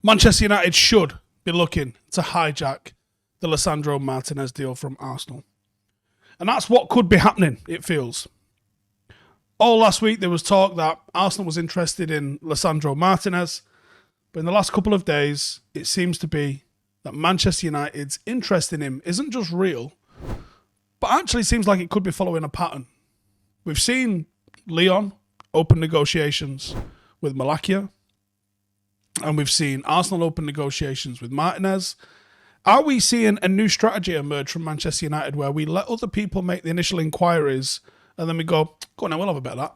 Manchester United should be looking to hijack the Lisandro Martinez deal from Arsenal. And that's what could be happening, it feels. All last week there was talk that Arsenal was interested in Lisandro Martinez, but in the last couple of days it seems to be that Manchester United's interest in him isn't just real, but actually seems like it could be following a pattern. We've seen Lyon open negotiations with Malakia, and we've seen Arsenal open negotiations with Martinez. Are we seeing a new strategy emerge from Manchester United where we let other people make the initial inquiries and then we go on, now we'll have a bit of that?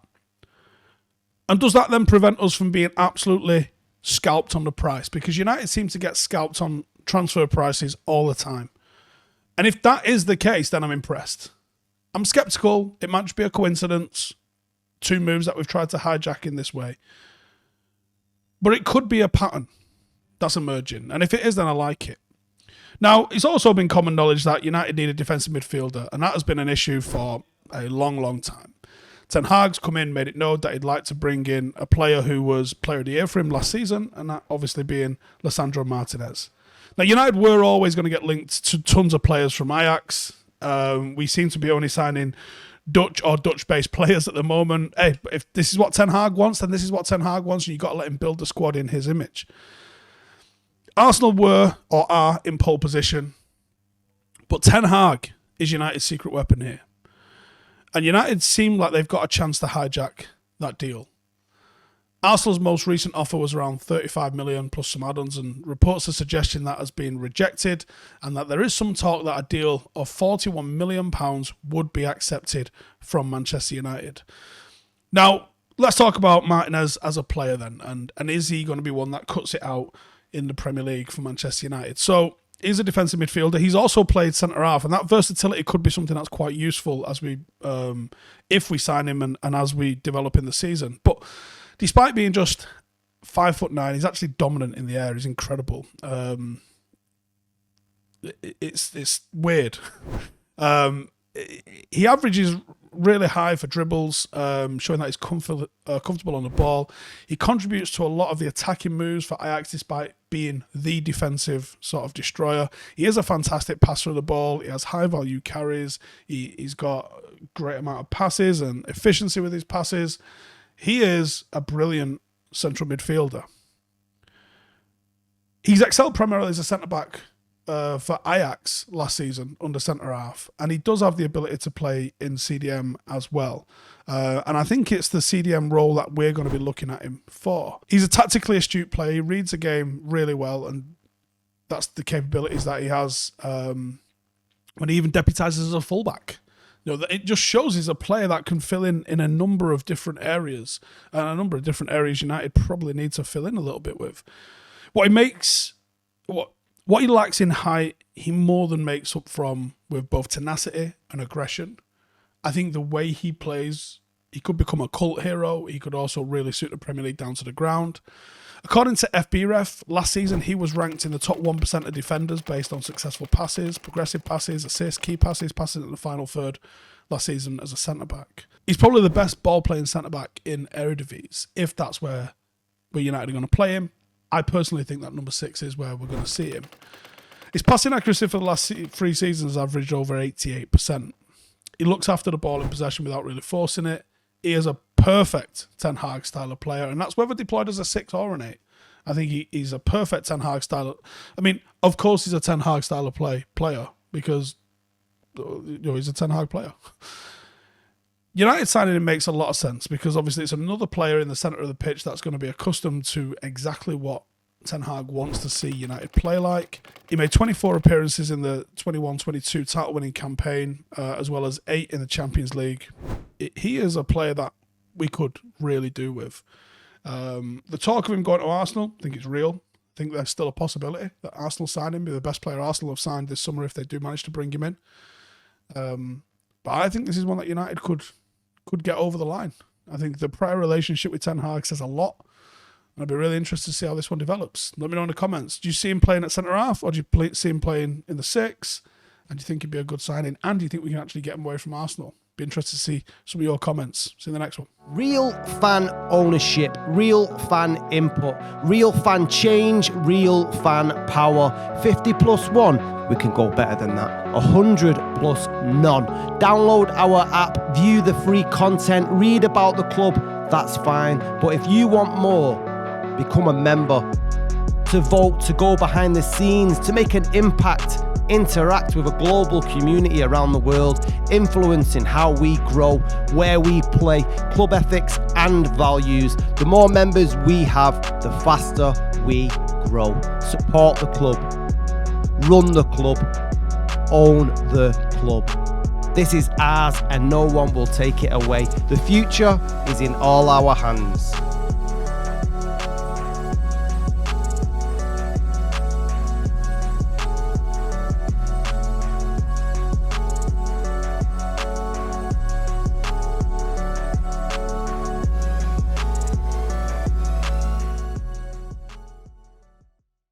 And does that then prevent us from being absolutely scalped on the price? Because United seem to get scalped on transfer prices all the time. And if that is the case, then I'm impressed. I'm sceptical. It might just be a coincidence. 2 moves that we've tried to hijack in this way. But it could be a pattern that's emerging. And if it is, then I like it. Now, it's also been common knowledge that United need a defensive midfielder, and that has been an issue for a long, long time. Ten Hag's come in, made it known that he'd like to bring in a player who was player of the year for him last season, and that obviously being Lisandro Martinez. Now, United were always going to get linked to tons of players from Ajax. We seem to be only signing Dutch or Dutch-based players at the moment. Hey, if this is what Ten Hag wants, then this is what Ten Hag wants, and you've got to let him build the squad in his image. Arsenal were or are in pole position, but Ten Hag is United's secret weapon here. And United seem like they've got a chance to hijack that deal. Arsenal's most recent offer was around 35 million plus some add-ons, and reports are suggesting that has been rejected and that there is some talk that a deal of £41 million would be accepted from Manchester United. Now, let's talk about Martinez as a player then, and is he going to be one that cuts it out in the Premier League for Manchester United? So he's a defensive midfielder. He's also played centre-half, and that versatility could be something that's quite useful as we, if we sign him and as we develop in the season. But despite being just 5'9", he's actually dominant in the air. He's incredible. It's weird. He averages really high for dribbles, showing that he's comfortable on the ball. He contributes to a lot of the attacking moves for Ajax despite being the defensive sort of destroyer. He is a fantastic passer of the ball. He has high value carries. He's got a great amount of passes and efficiency with his passes. He is a brilliant central midfielder. He's excelled primarily as a centre-back for Ajax last season under centre-half, and he does have the ability to play in CDM as well. And I think it's the CDM role that we're going to be looking at him for. He's a tactically astute player. He reads the game really well, and that's the capabilities that he has when he even deputises as a fullback. You know, it just shows he's a player that can fill in a number of different areas, and a number of different areas United probably need to fill in a little bit with. What he lacks in height, he more than makes up from with both tenacity and aggression. I think the way he plays, he could become a cult hero. He could also really suit the Premier League down to the ground. According to FBref, last season he was ranked in the top 1% of defenders based on successful passes, progressive passes, assists, key passes, passing in the final third last season as a centre-back. He's probably the best ball-playing centre-back in Eredivisie, if that's where United are going to play him. I personally think that number 6 is where we're going to see him. His passing accuracy for the last 3 seasons averaged over 88%. He looks after the ball in possession without really forcing it. He is a perfect Ten Hag style of player, and that's whether deployed as a 6 or an 8. I think he's a perfect Ten Hag style. I mean, of course he's a Ten Hag style of player because he's a Ten Hag player. United signing him makes a lot of sense because obviously it's another player in the centre of the pitch that's going to be accustomed to exactly what Ten Hag wants to see United play like. He made 24 appearances in the 21-22 title-winning campaign, as well as 8 in the Champions League. He is a player that we could really do with. The talk of him going to Arsenal, I think it's real. I think there's still a possibility that Arsenal sign him, be the best player Arsenal have signed this summer if they do manage to bring him in. But I think this is one that United could get over the line. I think the prior relationship with Ten Hag says a lot. I'd be really interested to see how this one develops. Let me know in the comments. Do you see him playing at centre-half, or do you see him playing in the 6? And do you think he'd be a good signing? And do you think we can actually get him away from Arsenal? Be interested to see some of your comments. See you in the next one. Real fan ownership, real fan input, real fan change, real fan power. 50 plus 1, we can go better than that. 100 plus none. Download our app, view the free content, read about the club, that's fine. But if you want more, become a member. To vote, to go behind the scenes, to make an impact, interact with a global community around the world, influencing how we grow, where we play, club ethics and values. The more members we have, the faster we grow. Support the club, run the club, own the club. This is ours and no one will take it away. The future is in all our hands.